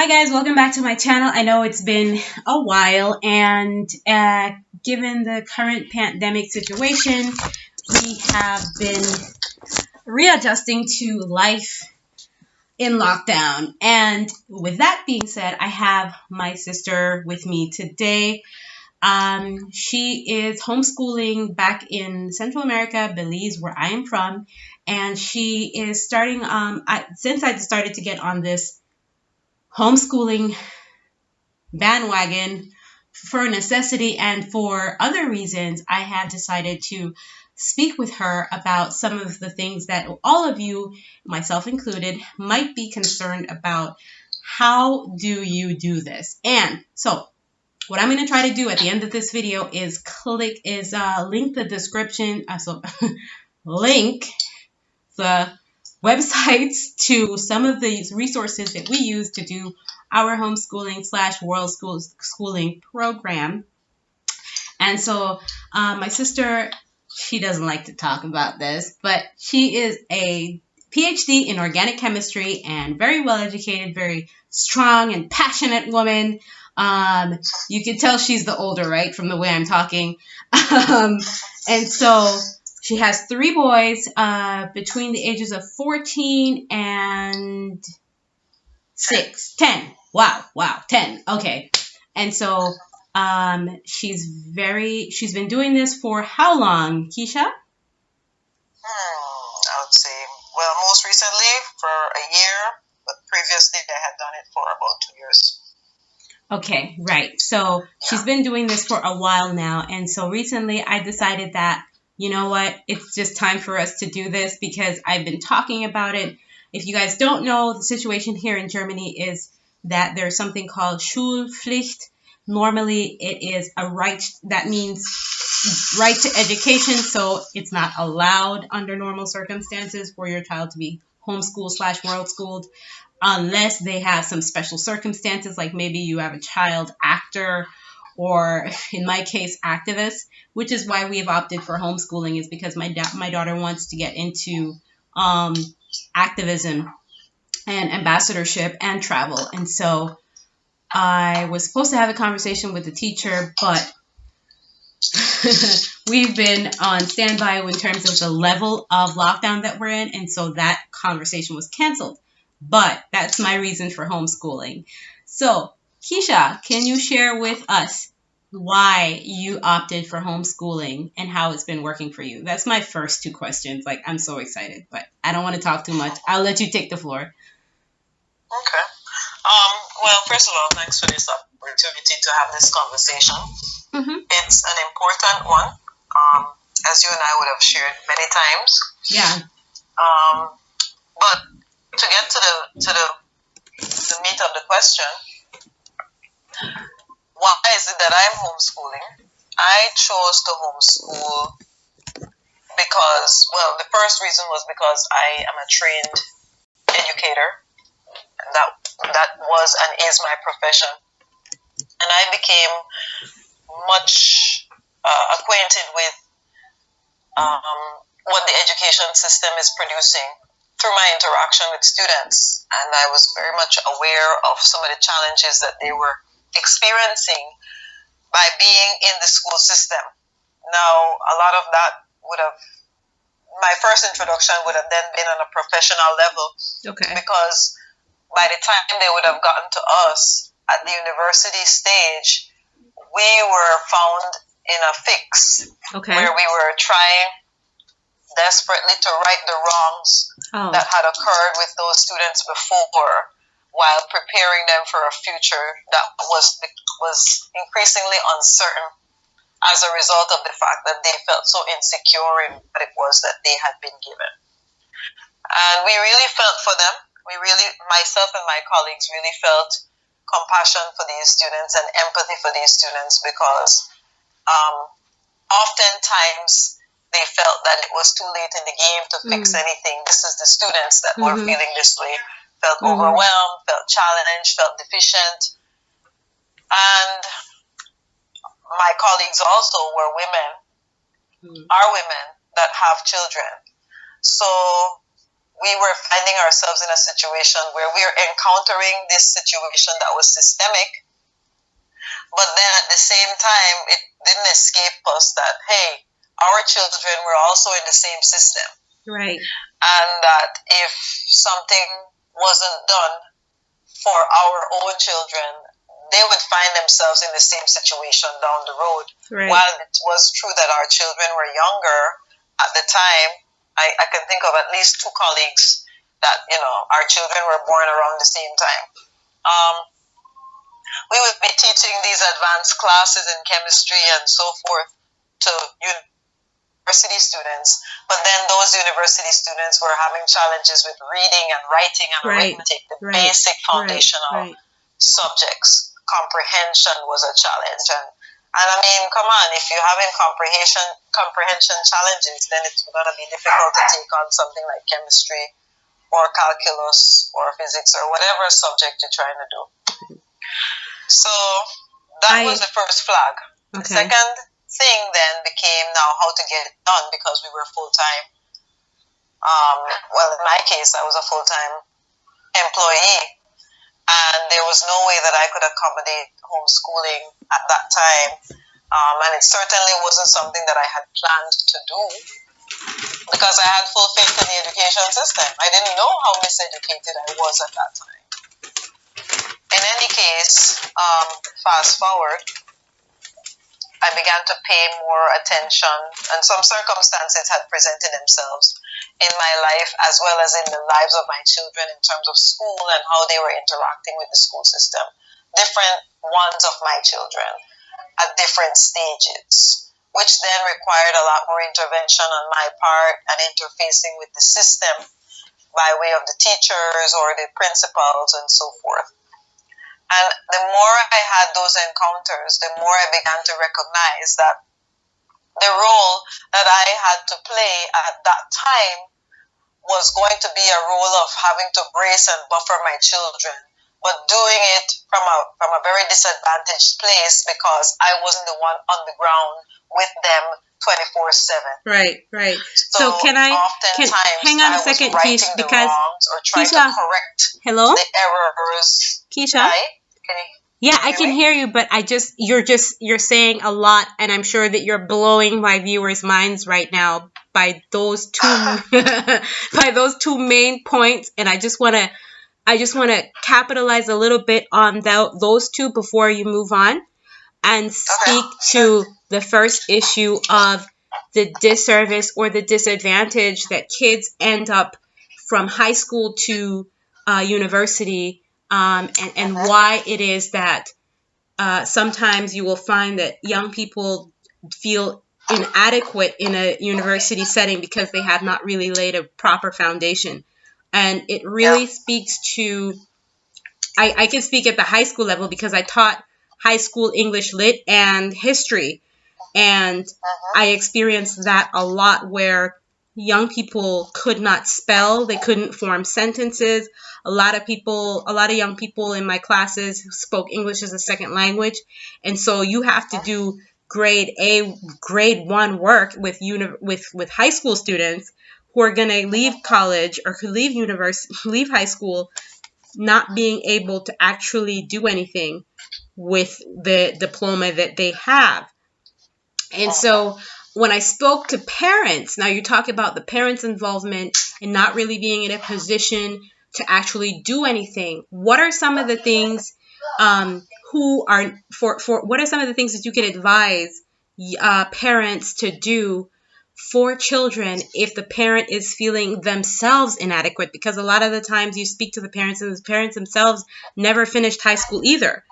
Hi guys, welcome back to my channel. I know it's been a while, and given the current pandemic situation, we have been readjusting to life in lockdown. And with that being said, I have my sister with me today. She is homeschooling back in Central America, Belize, where I am from, and she is starting. Since I started to get on this homeschooling bandwagon for necessity and for other reasons, I have decided to speak with her about some of the things that all of you, myself included, might be concerned about. How do you do this? And so what I'm going to try to do at the end of this video is link the description, link the websites to some of these resources that we use to do our homeschooling / world schooling program. And so my sister, she doesn't like to talk about this, but she is a PhD in organic chemistry and very well educated, very strong and passionate woman. You can tell she's the older, right, from the way I'm talking. And so she has 3 boys between the ages of 14 and 10. Wow, 10. Okay. And so she's been doing this for how long, Keisha? I would say, well, most recently for a year, but previously I had done it for about 2 years. Okay, right. So she's been doing this for a while now. And so recently I decided that, you know what, it's just time for us to do this because I've been talking about it. If you guys don't know, the situation here in Germany is that there's something called Schulpflicht. Normally it is a right, that means right to education. So it's not allowed under normal circumstances for your child to be homeschooled / world schooled, unless they have some special circumstances, like maybe you have a child actor or, in my case, activist, which is why we have opted for homeschooling, is because my daughter wants to get into activism and ambassadorship and travel. And so I was supposed to have a conversation with the teacher, but we've been on standby in terms of the level of lockdown that we're in, and so that conversation was canceled. But that's my reason for homeschooling. So, Keisha, can you share with us why you opted for homeschooling and how it's been working for you? That's my first 2 questions. Like, I'm so excited, but I don't want to talk too much. I'll let you take the floor. Okay. Well, first of all, thanks for this opportunity to have this conversation. It's an important one, as you and I would have shared many times. Yeah. But to get to the meat of the question, why is it that I'm homeschooling? I chose to homeschool because, well, the first reason was because I am a trained educator. That was and is my profession. And I became much acquainted with what the education system is producing through my interaction with students. And I was very much aware of some of the challenges that they were experiencing by being in the school system. Now, a lot of that my first introduction would have then been on a professional level. Okay. Because by the time they would have gotten to us at the university stage, we were found in a fix. Okay. Where we were trying desperately to right the wrongs that had occurred with those students before, while preparing them for a future that was increasingly uncertain as a result of the fact that they felt so insecure in what it was that they had been given. And we really felt for them. Myself and my colleagues really felt compassion for these students and empathy for these students, because oftentimes they felt that it was too late in the game to fix anything. This is the students that were feeling this way, felt overwhelmed, felt challenged, felt deficient. And my colleagues also were women, are women that have children. So we were finding ourselves in a situation where we are encountering this situation that was systemic, but then at the same time, it didn't escape us that, hey, our children were also in the same system. Right. And that if something wasn't done for our own children, they would find themselves in the same situation down the road. Right. While it was true that our children were younger at the time, I can think of at least two colleagues that, our children were born around the same time. We would be teaching these advanced classes in chemistry and so forth to university students, but then those university students were having challenges with reading and writing and arithmetic, the basic foundational subjects. Comprehension was a challenge, and I mean, come on, if you're having comprehension challenges, then it's going to be difficult to take on something like chemistry or calculus or physics or whatever subject you're trying to do. So that was the first flag. Okay. The second thing then became now how to get it done, because we were full-time. Well, in my case, I was a full-time employee, and there was no way that I could accommodate homeschooling at that time. And it certainly wasn't something that I had planned to do, because I had full faith in the education system. I didn't know how miseducated I was at that time. In any case, fast forward, I began to pay more attention, and some circumstances had presented themselves in my life as well as in the lives of my children in terms of school and how they were interacting with the school system. Different ones of my children at different stages, which then required a lot more intervention on my part and interfacing with the system by way of the teachers or the principals and so forth. And the more I had those encounters, the more I began to recognize that the role that I had to play at that time was going to be a role of having to brace and buffer my children, but doing it from a very disadvantaged place, because I wasn't the one on the ground with them 24/7. Right. So can hang on a second, Keisha, because or trying to correct hello? the errors. Keisha? Hi? Yeah, I can hear you, but you're saying a lot, and I'm sure that you're blowing my viewers' minds right now by those two by those two main points, and I just want to capitalize a little bit on those two before you move on and speak to the first issue of the disservice or the disadvantage that kids end up from high school to university. And why it is that sometimes you will find that young people feel inadequate in a university setting because they have not really laid a proper foundation. And it really speaks to, I can speak at the high school level because I taught high school English Lit and history. And I experienced that a lot, where young people could not spell, they couldn't form sentences. A lot of young people in my classes spoke English as a second language. And so you have to do grade 1 work with high school students who are going to leave college or who leave high school not being able to actually do anything with the diploma that they have. And so when I spoke to parents, now you talk about the parents' involvement and not really being in a position to actually do anything. What are some of the things what are some of the things that you could advise parents to do for children if the parent is feeling themselves inadequate? Because a lot of the times you speak to the parents, and the parents themselves never finished high school either.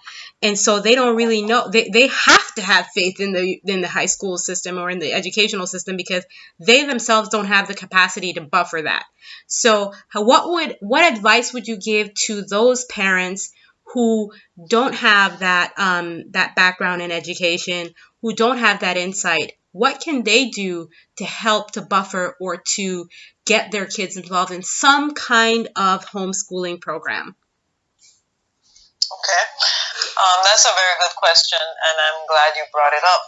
And so they don't really know. They have to have faith in the high school system or in the educational system, because they themselves don't have the capacity to buffer that. So what advice would you give to those parents who don't have that background in education, who don't have that insight? What can they do to help to buffer or to get their kids involved in some kind of homeschooling program? Okay. That's a very good question, and I'm glad you brought it up.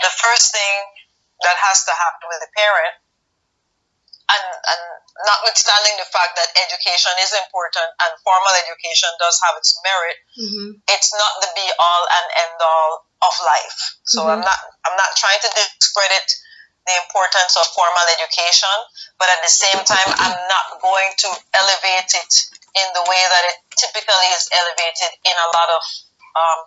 The first thing that has to happen with the parent, and notwithstanding the fact that education is important and formal education does have its merit, it's not the be all and end all of life. So I'm not trying to discredit the importance of formal education, but at the same time, I'm not going to elevate it in the way that it typically is elevated in a lot of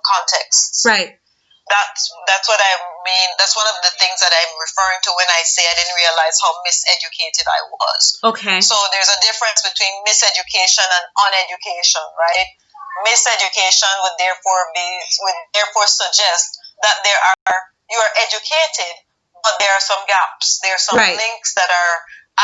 contexts. Right. That's what I mean. That's one of the things that I'm referring to when I say I didn't realize how miseducated I was. Okay. So there's a difference between miseducation and uneducation, right? Miseducation would therefore suggest that you are educated, but there are some gaps. There are some links that are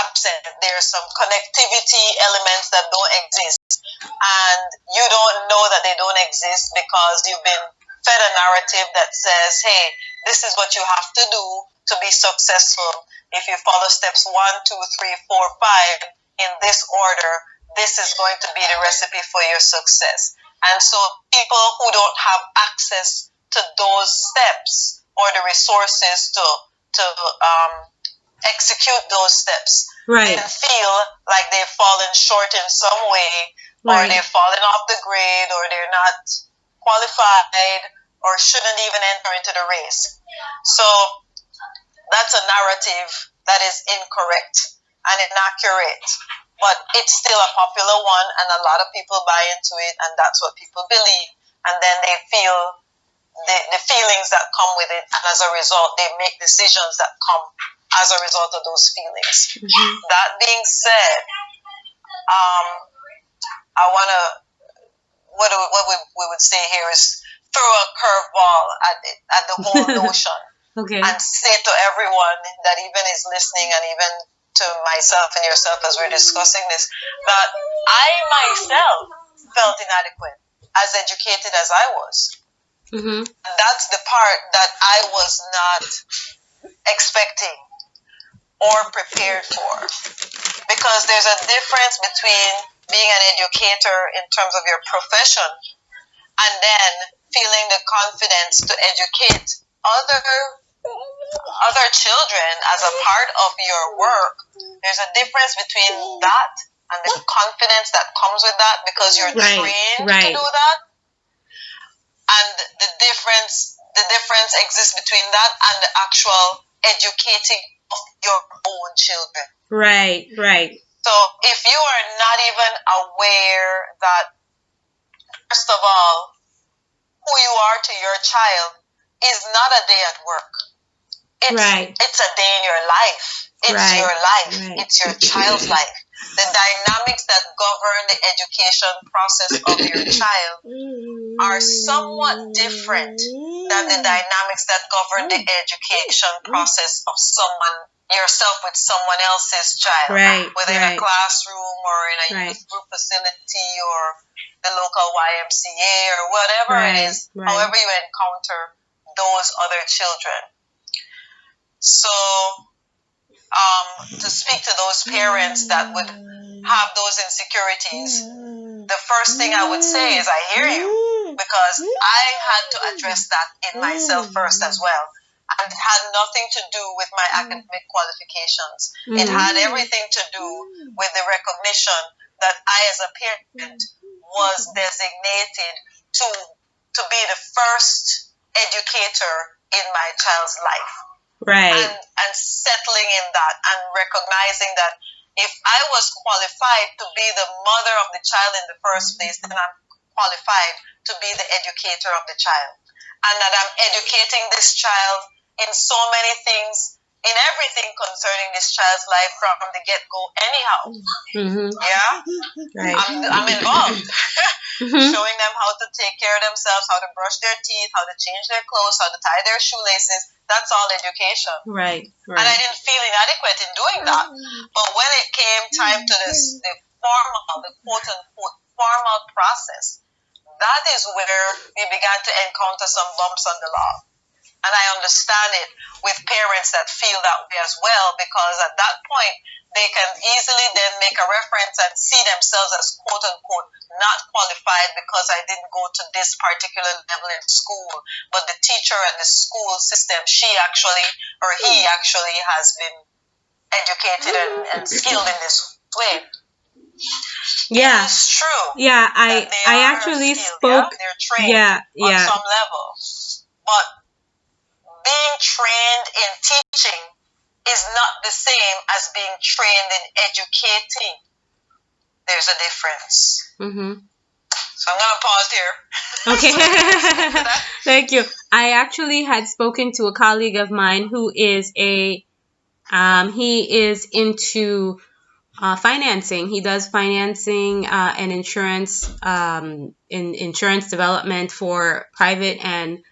absent. There are some connectivity elements that don't exist, and you don't know that they don't exist because you've been fed a narrative that says, hey, this is what you have to do to be successful. If you follow steps 1, 2, 3, 4, 5 in this order, this is going to be the recipe for your success. And so people who don't have access to those steps or the resources to execute those steps, then feel like they've fallen short in some way, or they've fallen off the grade, or they're not qualified, or shouldn't even enter into the race. So that's a narrative that is incorrect and inaccurate, but it's still a popular one, and a lot of people buy into it, and that's what people believe, and then they feel the feelings that come with it, and as a result, they make decisions that come as a result of those feelings. That being said, I want to, what we would say here is throw a curveball at the whole notion. And say to everyone that even is listening, and even to myself and yourself as we're discussing this, that I myself felt inadequate, as educated as I was. That's the part that I was not expecting or prepared for. Because there's a difference between being an educator in terms of your profession and then feeling the confidence to educate other children as a part of your work. There's a difference between that and the confidence that comes with that because you're trained to do that. And the difference exists between that and the actual educating of your own children. Right. So if you are not even aware that, first of all, who you are to your child is not a day at work. It's a day in your life. It's your life. It's your child's life. The dynamics that govern the education process of your child are somewhat different than the dynamics that govern the education process of yourself with someone else's child, whether in a classroom or in a youth group facility or the local YMCA or whatever it is, however you encounter those other children. So to speak to those parents that would have those insecurities, the first thing I would say is I hear you, because I had to address that in myself first as well. And it had nothing to do with my academic qualifications. It had everything to do with the recognition that I as a parent was designated to be the first educator in my child's life. And settling in that and recognizing that if I was qualified to be the mother of the child in the first place, then I'm qualified to be the educator of the child. And that I'm educating this child in so many things, in everything concerning this child's life from the get-go anyhow. I'm involved. Showing them how to take care of themselves, how to brush their teeth, how to change their clothes, how to tie their shoelaces. That's all education. And I didn't feel inadequate in doing that. But when it came time to the quote-unquote formal process, that is where we began to encounter some bumps on the log. And I understand it with parents that feel that way as well, because at that point, they can easily then make a reference and see themselves as quote-unquote not qualified because I didn't go to this particular level in school. But the teacher at the school system, he actually has been educated and skilled in this way. Yeah. It's true. Yeah, I actually spoke. Yeah? They're trained on some level. But being trained in teaching is not the same as being trained in educating. There's a difference. Mm-hmm. So I'm going to pause here. Okay. Thank you. I actually had spoken to a colleague of mine who is he is into financing. He does financing and insurance in insurance development for private and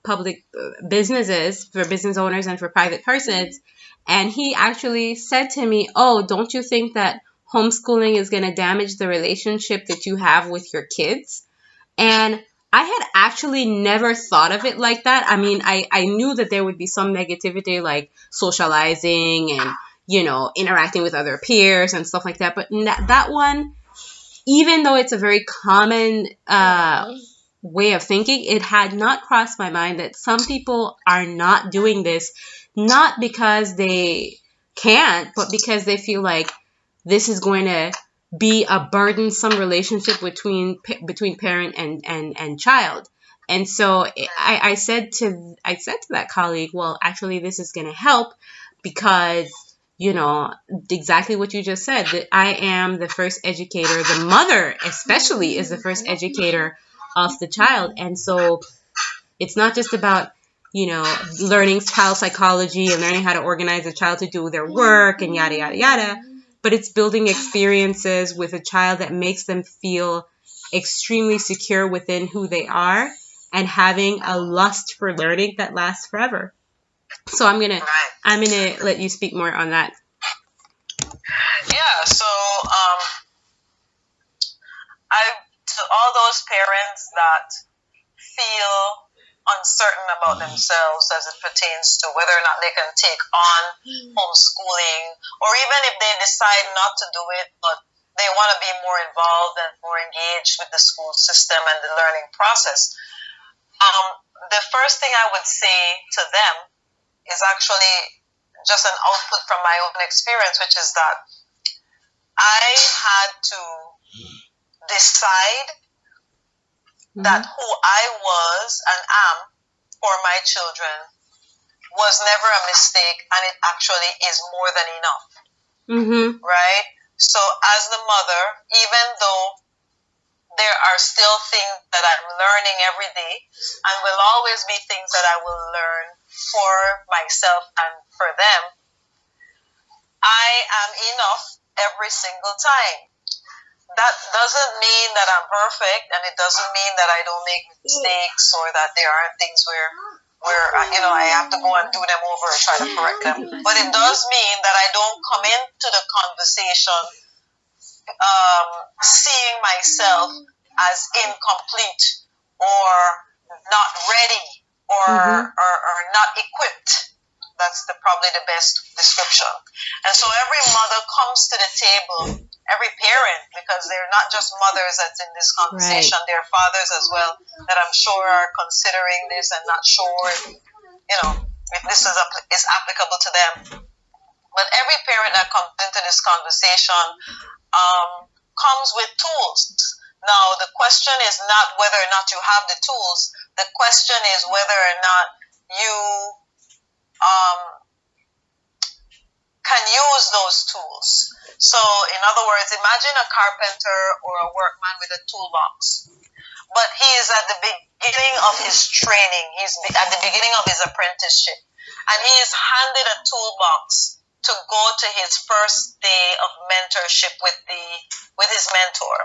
public businesses, for business owners and for private persons. And he actually said to me, "Oh, don't you think that homeschooling is going to damage the relationship that you have with your kids?" And I had actually never thought of it like that. I mean, I knew that there would be some negativity, like socializing and, interacting with other peers and stuff like that. But that one, even though it's a very common way of thinking, it had not crossed my mind that some people are not doing this, not because they can't, but because they feel like this is going to be a burdensome relationship between parent and child. And so I said to that colleague, well, actually, this is going to help because, exactly what you just said, that I am the first educator. The mother especially is the first educator of the child. And so it's not just about, learning child psychology and learning how to organize a child to do their work and yada, yada, yada. But it's building experiences with a child that makes them feel extremely secure within who they are and having a lust for learning that lasts forever. So I'm gonna let you speak more on that. Yeah. So to all those parents that feel uncertain about themselves as it pertains to whether or not they can take on homeschooling, or even if they decide not to do it, but they want to be more involved and more engaged with the school system and the learning process. The first thing I would say to them is actually just an output from my own experience, which is that I had to decide that who I was and am for my children was never a mistake, and it actually is more than enough. Mm-hmm. Right? So as the mother, even though there are still things that I'm learning every day, and will always be things that I will learn for myself and for them, I am enough every single time. That doesn't mean that I'm perfect, and it doesn't mean that I don't make mistakes or that there aren't things where I have to go and do them over and try to correct them. But it does mean that I don't come into the conversation seeing myself as incomplete or not ready or not equipped. That's probably the best description. And so every mother comes to the table, every parent, because they're not just mothers that's in this conversation, right. They're fathers as well that I'm sure are considering this and not sure if this is applicable to them. But every parent that comes into this conversation comes with tools. Now, the question is not whether or not you have the tools. The question is whether or not you can use those tools. So, in other words, imagine a carpenter or a workman with a toolbox. But he is at the beginning of his training. He's at the beginning of his apprenticeship. And he is handed a toolbox to go to his first day of mentorship with his mentor.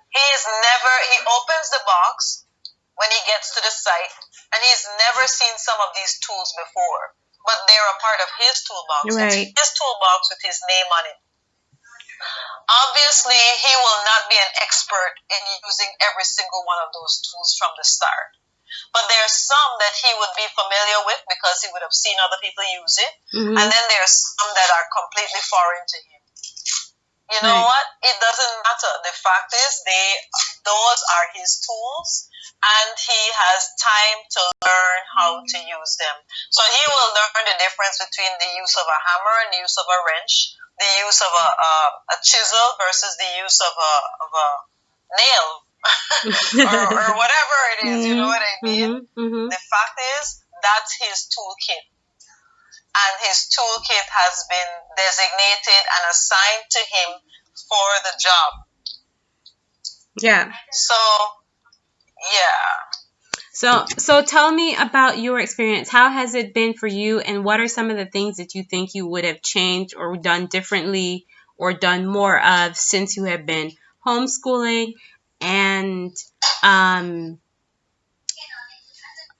He opens the box when he gets to the site, and he's never seen some of these tools before. But they're a part of his toolbox. Right. It's his toolbox with his name on it. Obviously, he will not be an expert in using every single one of those tools from the start. But there are some that he would be familiar with because he would have seen other people use it. Mm-hmm. And then there are some that are completely foreign to him. You know what? It doesn't matter. The fact is, those are his tools, and he has time to learn how to use them. So he will learn the difference between the use of a hammer and the use of a wrench, the use of a chisel versus the use of a nail, or whatever it is. You know what I mean? The fact is, that's his toolkit. And his toolkit has been designated and assigned to him for the job. Yeah. So, yeah. So tell me about your experience. How has it been for you, and what are some of the things that you think you would have changed or done differently or done more of since you have been homeschooling? And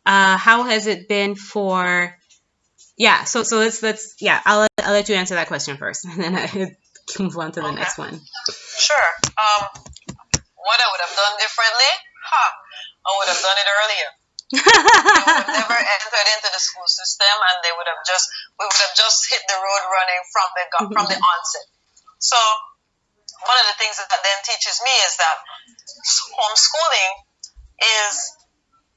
how has it been for... Yeah, so let's I'll let you answer that question first, and then I can move on to the next one. Sure. What I would have done differently? I would have done it earlier. I would have never entered into the school system, and we would have just hit the road running from the onset. So one of the things that then teaches me is that homeschooling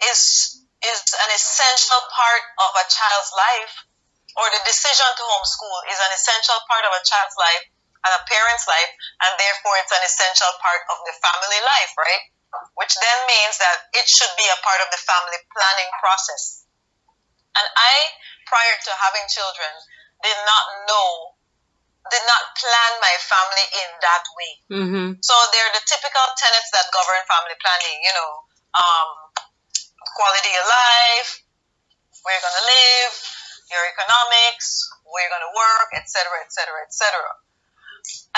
is an essential part of a child's life, or the decision to homeschool is an essential part of a child's life and a parent's life, and therefore it's an essential part of the family life, right? Which then means that it should be a part of the family planning process. And I, prior to having children, did not plan my family in that way. So they're the typical tenets that govern family planning, quality of life, where you're going to live, your economics, where you're going to work, etc., etc., etc.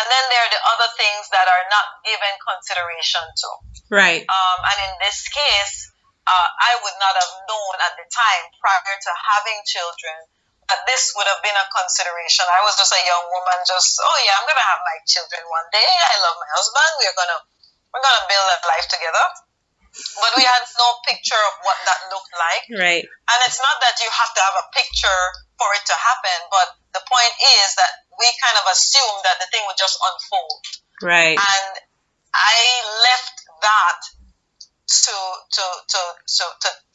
And then there are the other things that are not given consideration to. Right. And in this case, I would not have known at the time, prior to having children, that this would have been a consideration. I was just a young woman, I'm going to have my children one day. I love my husband. We're going to build a life together. But we had no picture of what that looked like. Right. And it's not that you have to have a picture for it to happen, but the point is that we kind of assumed that the thing would just unfold. Right. And I left that to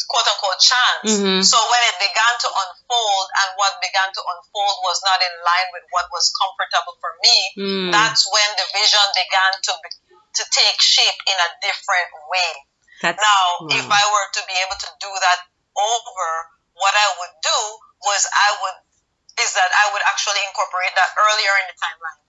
quote unquote chance. So when it began to unfold, and what began to unfold was not in line with what was comfortable for me, that's when the vision began to take shape in a different way. If I were to be able to do that over, what I would do was I would actually incorporate that earlier in the timeline.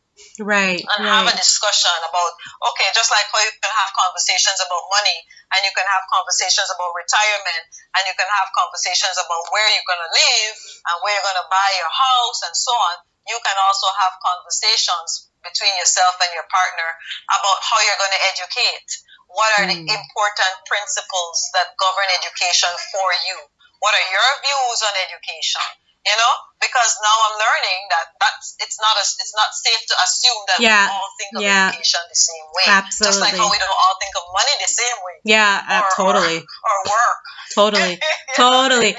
Right. And have a discussion about, okay, just like how you can have conversations about money, and you can have conversations about retirement, and you can have conversations about where you're going to live and where you're going to buy your house and so on, you can also have conversations between yourself and your partner about how you're going to educate. What are the important principles that govern education for you? What are your views on education? Because now I'm learning that it's not safe to assume that we all think of education the same way. Absolutely. Just like how we don't all think of money the same way. Yeah, totally. Or work. Totally. Totally.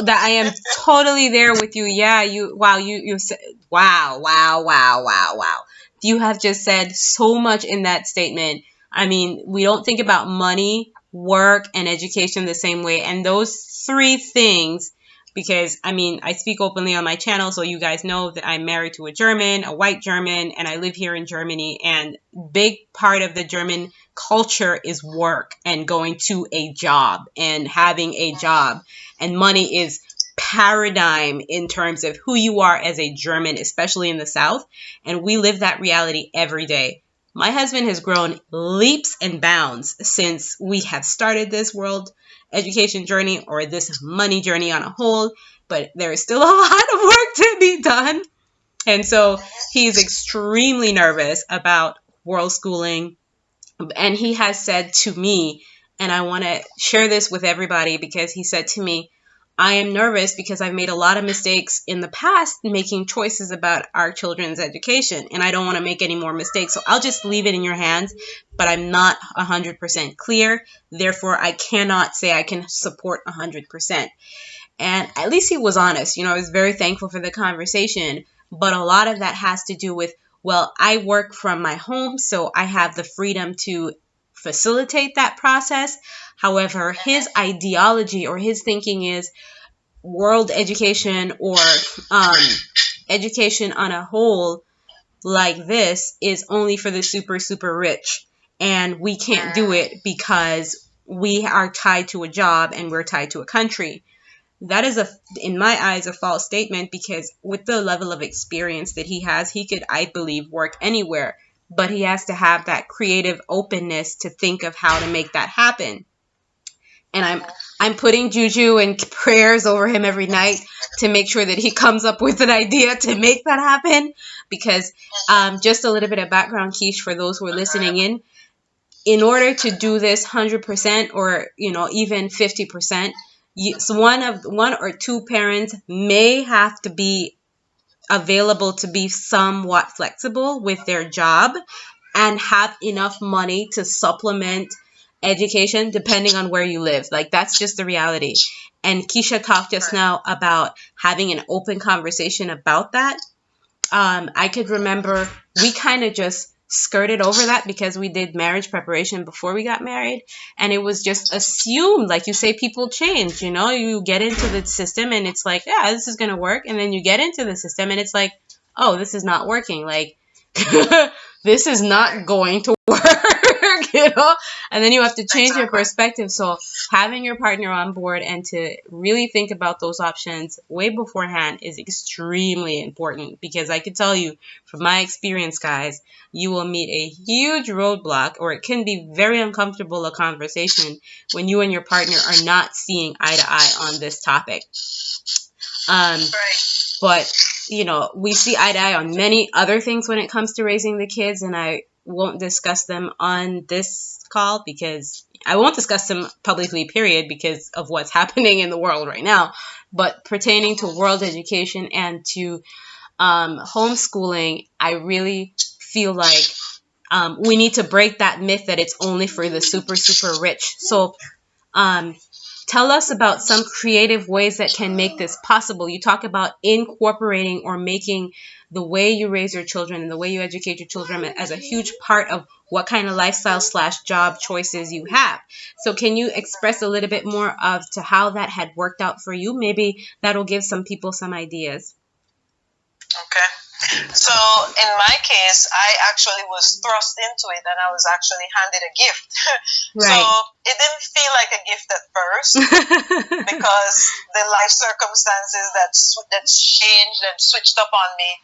That I am totally there with you. Yeah, you said, wow. You have just said so much in that statement. I mean, we don't think about money, work, and education the same way. And those three things, because, I mean, I speak openly on my channel, so you guys know that I'm married to a white German, and I live here in Germany. And big part of the German culture is work and going to a job and having a job. And money is paradigm in terms of who you are as a German, especially in the South. And we live that reality every day. My husband has grown leaps and bounds since we have started this world education journey, or this money journey on a whole, but there is still a lot of work to be done. And so he's extremely nervous about world schooling. And he has said to me, and I want to share this with everybody, because he said to me, I am nervous because I've made a lot of mistakes in the past making choices about our children's education, and I don't want to make any more mistakes. So I'll just leave it in your hands, but I'm not 100% clear. Therefore, I cannot say I can support 100%. And at least he was honest. I was very thankful for the conversation, but a lot of that has to do with Well, I work from my home, so I have the freedom to facilitate that process. However, his ideology or his thinking is world education or education on a whole like this is only for the super, super rich. And we can't do it because we are tied to a job and we're tied to a country. That is, in my eyes, a false statement, because with the level of experience that he has, he could, I believe, work anywhere. But he has to have that creative openness to think of how to make that happen. And I'm putting juju and prayers over him every night to make sure that he comes up with an idea to make that happen. Because just a little bit of background, Keish, for those who are listening in order to do this 100% or even 50%, so one or two parents may have to be available to be somewhat flexible with their job and have enough money to supplement education depending on where you live. Like, that's just the reality. And Keisha talked just now about having an open conversation about that. I could remember we kind of just skirted over that because we did marriage preparation before we got married, and it was just assumed, like you say, people change. You get into the system and it's like, yeah, this is gonna work, and then you get into the system and it's like, oh, this is not working. Like, this is not going to work. And then you have to change your perspective. So having your partner on board and to really think about those options way beforehand is extremely important, because I could tell you from my experience, guys, you will meet a huge roadblock, or it can be very uncomfortable a conversation when you and your partner are not seeing eye to eye on this topic. But we see eye to eye on many other things when it comes to raising the kids, and I won't discuss them on this call because I won't discuss them publicly, period, because of what's happening in the world right now. But pertaining to world education and to homeschooling, I really feel like we need to break that myth that it's only for the super, super rich. So tell us about some creative ways that can make this possible. You talk about incorporating or making the way you raise your children and the way you educate your children as a huge part of what kind of lifestyle / job choices you have. So can you express a little bit more of to how that had worked out for you? Maybe that'll give some people some ideas. Okay. So in my case, I actually was thrust into it, and I was actually handed a gift. Right. So it didn't feel like a gift at first because the life circumstances that changed and switched up on me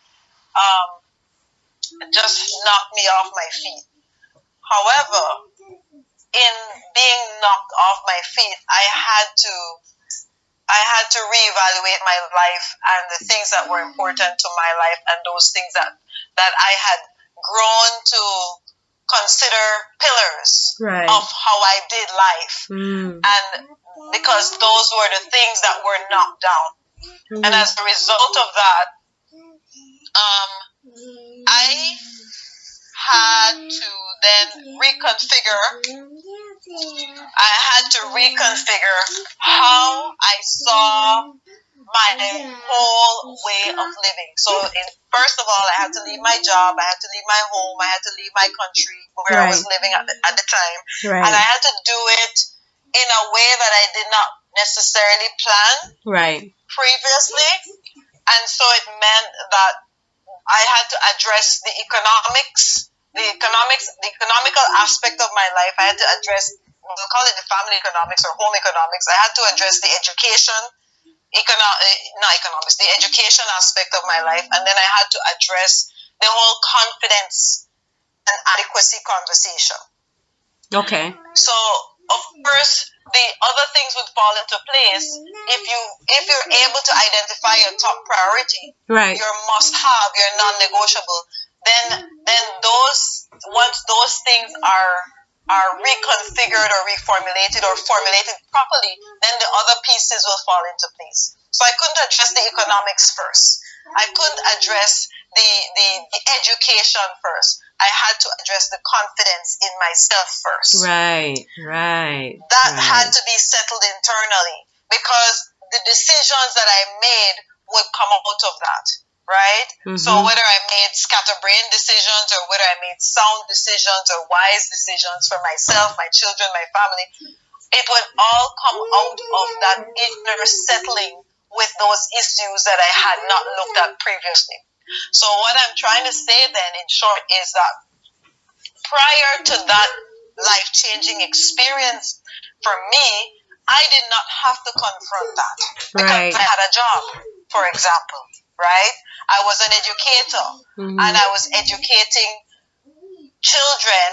just knocked me off my feet. However, in being knocked off my feet, I had to reevaluate my life and the things that were important to my life, and those things that I had grown to consider pillars, right, of how I did life. And because those were the things that were knocked down. And as a result of that, I had to then reconfigure how I saw my whole way of living. So first of all, I had to leave my job, I had to leave my home, I had to leave my country where I was living at the time. Right. And I had to do it in a way that I did not necessarily plan previously. And so it meant that I had to address the economical aspect of my life. I had to address, we'll call it the family economics or home economics. I had to address the education, the education aspect of my life. And then I had to address the whole confidence and adequacy conversation. Okay. So, of course, the other things would fall into place if you're able to identify your top priority, right, your must-have, your non-negotiable. Then once those things are reconfigured or reformulated or formulated properly, then the other pieces will fall into place. So I couldn't address the economics first. I couldn't address the education first. I had to address the confidence in myself first. Right. That had to be settled internally, because the decisions that I made would come out of that, right? So whether I made scatterbrain decisions or whether I made sound decisions or wise decisions for myself, my children, my family, it would all come out of that inner settling with those issues that I had not looked at previously. So what I'm trying to say then, in short, is that prior to that life-changing experience for me, I did not have to confront that because I had a job, for example, right? I was an educator and I was educating children,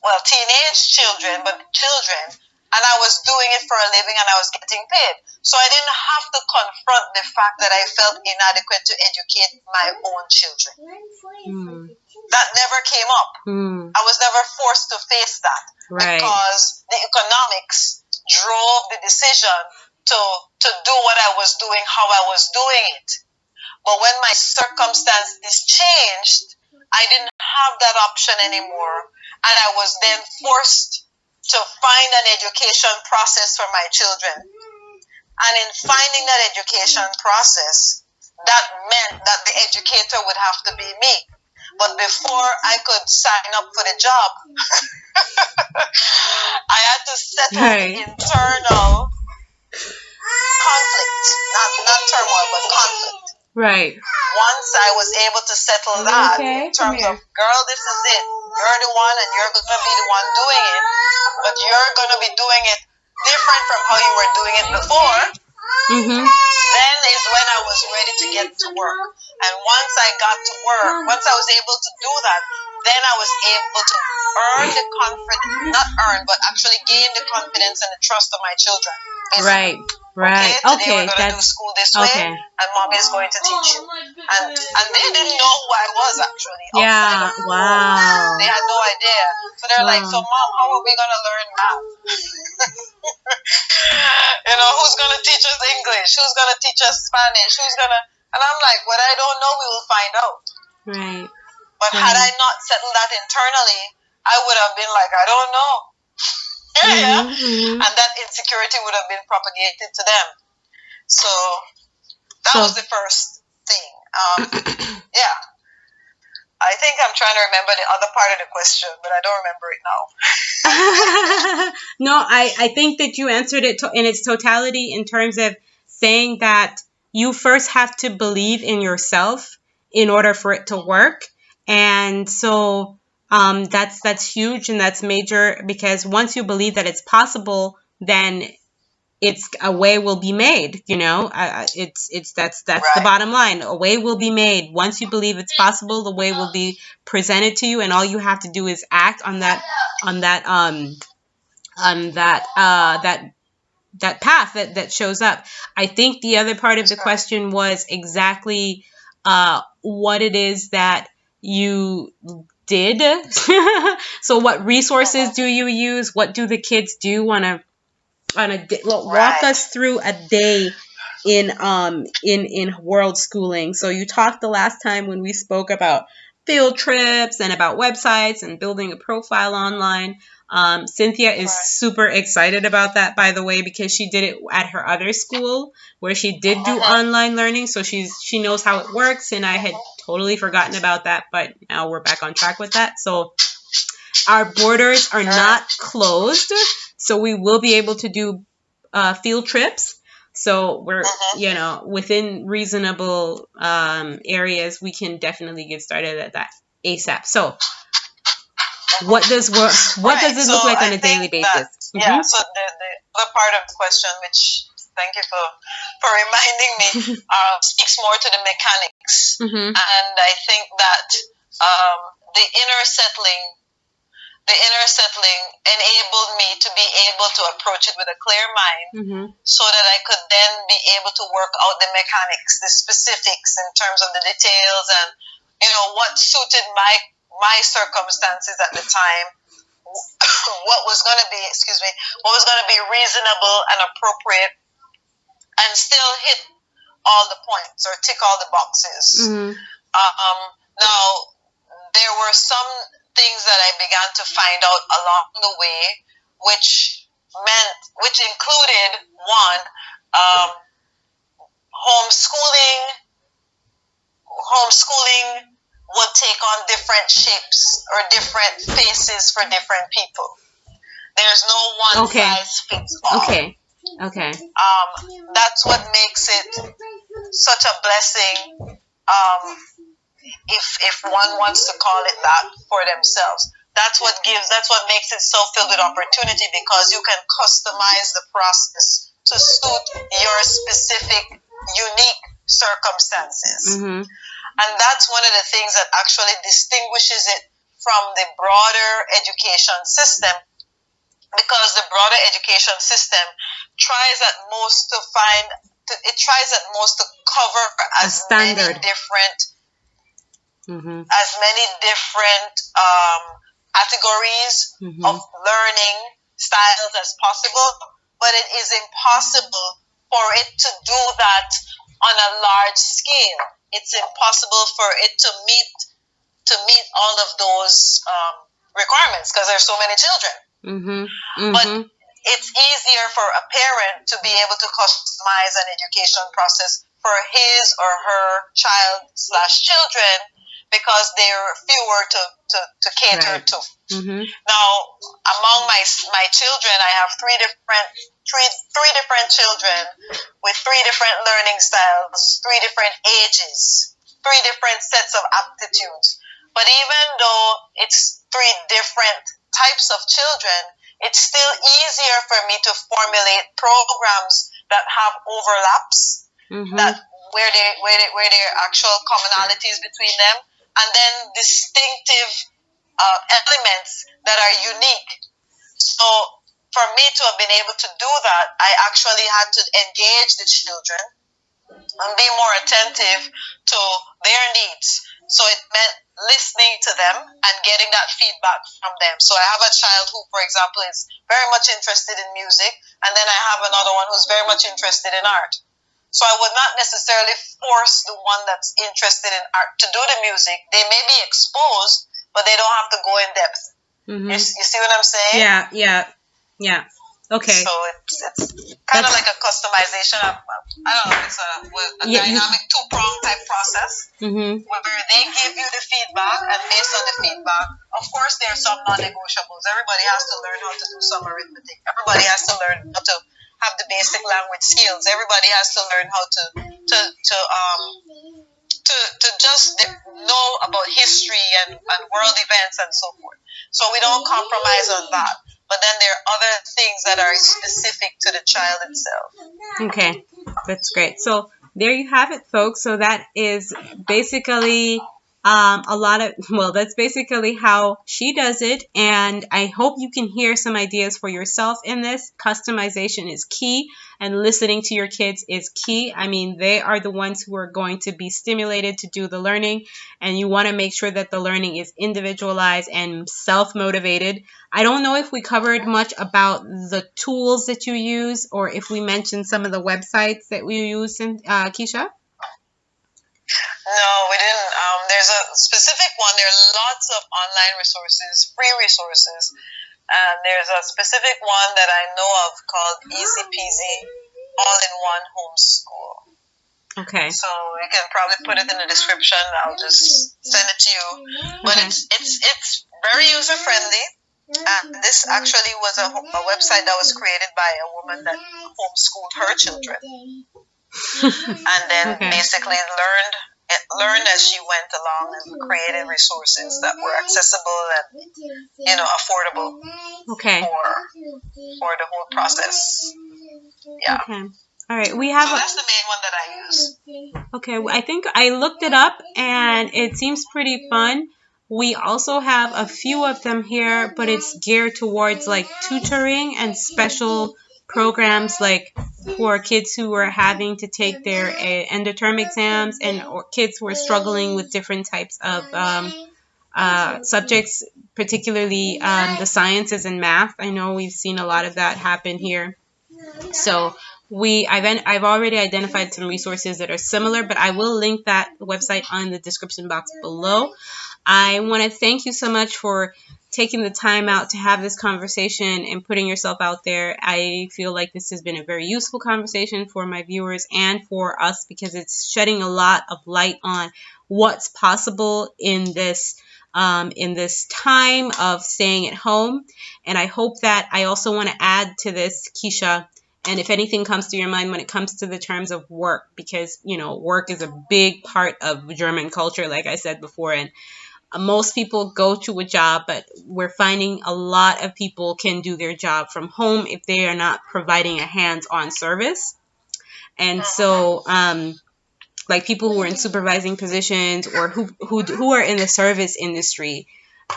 well, teenage children, but children, and I was doing it for a living and I was getting paid. So I didn't have to confront the fact that I felt inadequate to educate my own children. That never came up. I was never forced to face that because the economics drove the decision to do what I was doing, how I was doing it. But when my circumstances changed, I didn't have that option anymore. And I was then forced to find an education process for my children. And in finding that education process, that meant that the educator would have to be me. But before I could sign up for the job, I had to settle the internal conflict. Not turmoil, but conflict. Right. Once I was able to settle that in terms of, girl, this is it. You're the one and you're going to be the one doing it. But you're going to be doing it different from how you were doing it before. Then is when I was ready to get to work. And once I got to work, once I was able to do that, then I was able to earn the confidence, not earn, but actually gain the confidence and the trust of my children. Right. Okay, today we're going to do school this way, and mommy is going to teach you. And they didn't know who I was actually. Yeah, wow. They had no idea. So they're like, so mom, how are we going to learn math? You know, who's going to teach us English? Who's going to teach us Spanish? Who's going to... And I'm like, what I don't know, we will find out. Right. But had I not settled that internally, I would have been like, I don't know. And that insecurity would have been propagated to them. So that was the first thing. Yeah. I think I'm trying to remember the other part of the question, but I don't remember it now. No, I think that you answered it in its totality in terms of saying that you first have to believe in yourself in order for it to work. And so that's huge and that's major, because once you believe that it's possible, then a way will be made. You know, that's the bottom line. A way will be made. Once you believe it's possible, the way will be presented to you, and all you have to do is act on that path that shows up. I think the other part of the question was exactly what it is that you did. So what resources do you use? What do the kids do on a walk us through a day in world schooling. So you talked the last time when we spoke about field trips and about websites and building a profile online. Cynthia is super excited about that, by the way, because she did it at her other school where she did do online learning. So she knows how it works, and I had totally forgotten about that, but now we're back on track with that. So our borders are not closed, so we will be able to do field trips. So we're, within reasonable areas, we can definitely get started at that ASAP. So what does it look like on a daily basis? So the other part of the question, which thank you for reminding me, speaks more to the mechanics. And I think that the inner settling enabled me to be able to approach it with a clear mind, so that I could then be able to work out the mechanics, the specifics in terms of the details, and what suited my circumstances at the time, what was going to be reasonable and appropriate, and still hit all the points or tick all the boxes. Now, there were some things that I began to find out along the way, which included one, homeschooling homeschooling would take on different shapes or different faces for different people. There's no one size fits all. Okay. That's what makes it such a blessing. If one wants to call it that for themselves, that's what makes it so filled with opportunity, because you can customize the process to suit your specific, unique circumstances. Mm-hmm. And that's one of the things that actually distinguishes it from the broader education system, because the broader education system tries at most to cover as many different categories of learning styles as possible, but it is impossible for it to do that on a large scale. It's impossible for it to meet all of those requirements, because there's so many children. But it's easier for a parent to be able to customize an education process for his or her child/children, because they're fewer to cater to. Now, among my children, I have three different children with three different learning styles, three different ages, three different sets of aptitudes. But even though it's three different types of children, it's still easier for me to formulate programs that have overlaps, that where there are actual commonalities between them, and then distinctive elements that are unique. So for me to have been able to do that, I actually had to engage the children and be more attentive to their needs. So it meant listening to them and getting that feedback from them. So I have a child who, for example, is very much interested in music, and then I have another one who's very much interested in art. So I would not necessarily force the one that's interested in art to do the music. They may be exposed, but they don't have to go in depth. You see what I'm saying? Yeah. Okay. So it's kind of like a customization. I don't know. It's a dynamic two-pronged type process where they give you the feedback, and based on the feedback, of course, there are some non-negotiables. Everybody has to learn how to do some arithmetic. Everybody has to learn how to have the basic language skills. Everybody has to learn how to just know about history and world events and so forth. So we don't compromise on that. But then there are other things that are specific to the child itself. Okay, that's great. So there you have it, folks. So that is basically that's basically how she does it. And I hope you can hear some ideas for yourself in this. Customization is key, and listening to your kids is key. I mean, they are the ones who are going to be stimulated to do the learning, and you want to make sure that the learning is individualized and self-motivated. I don't know if we covered much about the tools that you use, or if we mentioned some of the websites that we use, Keisha? No, we didn't. There's a specific one. There are lots of online resources, free resources. And there's a specific one that I know of called Easy Peasy All-in-One Homeschool. Okay. So you can probably put it in the description. I'll just send it to you. But it's very user-friendly. And this actually was a website that was created by a woman that homeschooled her children. And then basically learned as she went along, and created resources that were accessible and affordable for the whole process. Yeah. Okay. All right. We have. So that's the main one that I use. Okay. I think I looked it up, and it seems pretty fun. We also have a few of them here, but it's geared towards like tutoring and special programs, like for kids who are having to take their end of term exams, or kids who are struggling with different types of subjects, particularly the sciences and math. I know we've seen a lot of that happen here. So I've already identified some resources that are similar, but I will link that website on the description box below. I want to thank you so much for taking the time out to have this conversation and putting yourself out there. I feel like this has been a very useful conversation for my viewers and for us, because it's shedding a lot of light on what's possible in this time of staying at home. And I hope that I also want to add to this, Keisha, and if anything comes to your mind when it comes to the terms of work, because, you know, work is a big part of German culture, like I said before, and most people go to a job, but we're finding a lot of people can do their job from home if they are not providing a hands-on service. And so, like people who are in supervising positions or who are in the service industry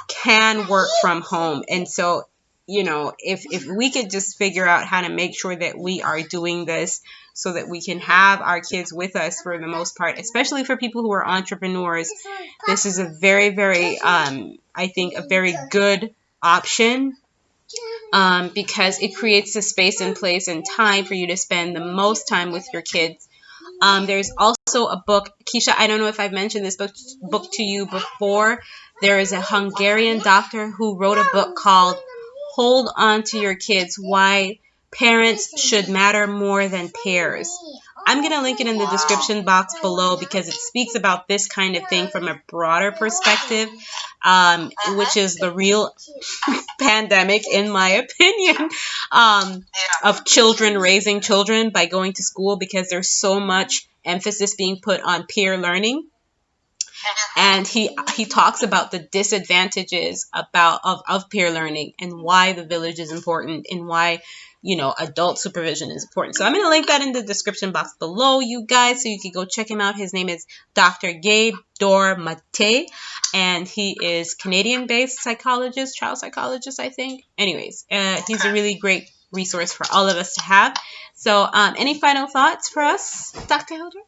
can work from home. And so, you know, if we could just figure out how to make sure that we are doing this so that we can have our kids with us for the most part, especially for people who are entrepreneurs, this is a very, very, I think, a very good option. Because it creates a space and place and time for you to spend the most time with your kids. There's also a book, Keisha, I don't know if I've mentioned this book to you before. There is a Hungarian doctor who wrote a book called Hold On to Your Kids, Why Parents Should Matter More Than Pairs. I'm going to link it in the description box below because it speaks about this kind of thing from a broader perspective, which is the real pandemic, in my opinion, of children raising children by going to school, because there's so much emphasis being put on peer learning. And he talks about the disadvantages of peer learning and why the village is important and why, you know, adult supervision is important. So I'm going to link that in the description box below, you guys, so you can go check him out. His name is Dr. Gabe Dormate, and he is Canadian-based psychologist, child psychologist, I think. Anyways, he's a really great resource for all of us to have. So any final thoughts for us, Dr. Hilder?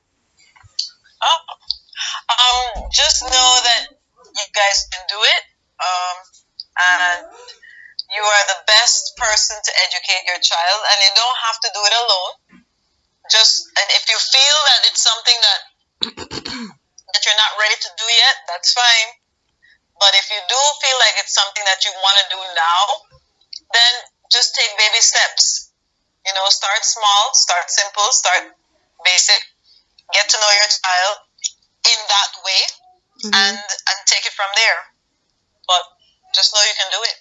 Just know that you guys can do it, and you are the best person to educate your child, and you don't have to do it alone. And if you feel that it's something that you're not ready to do yet, that's fine. But if you do feel like it's something that you want to do now, then just take baby steps. You know, start small, start simple, start basic, get to know your child in that way, and take it from there. But just know you can do it.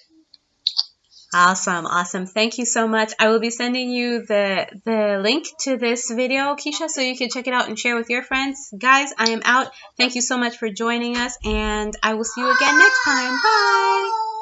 Awesome. Thank you so much. I will be sending you the link to this video, Keisha, so you can check it out and share with your friends. Guys, I am out. Thank you so much for joining us, and I will see you again next time. Bye.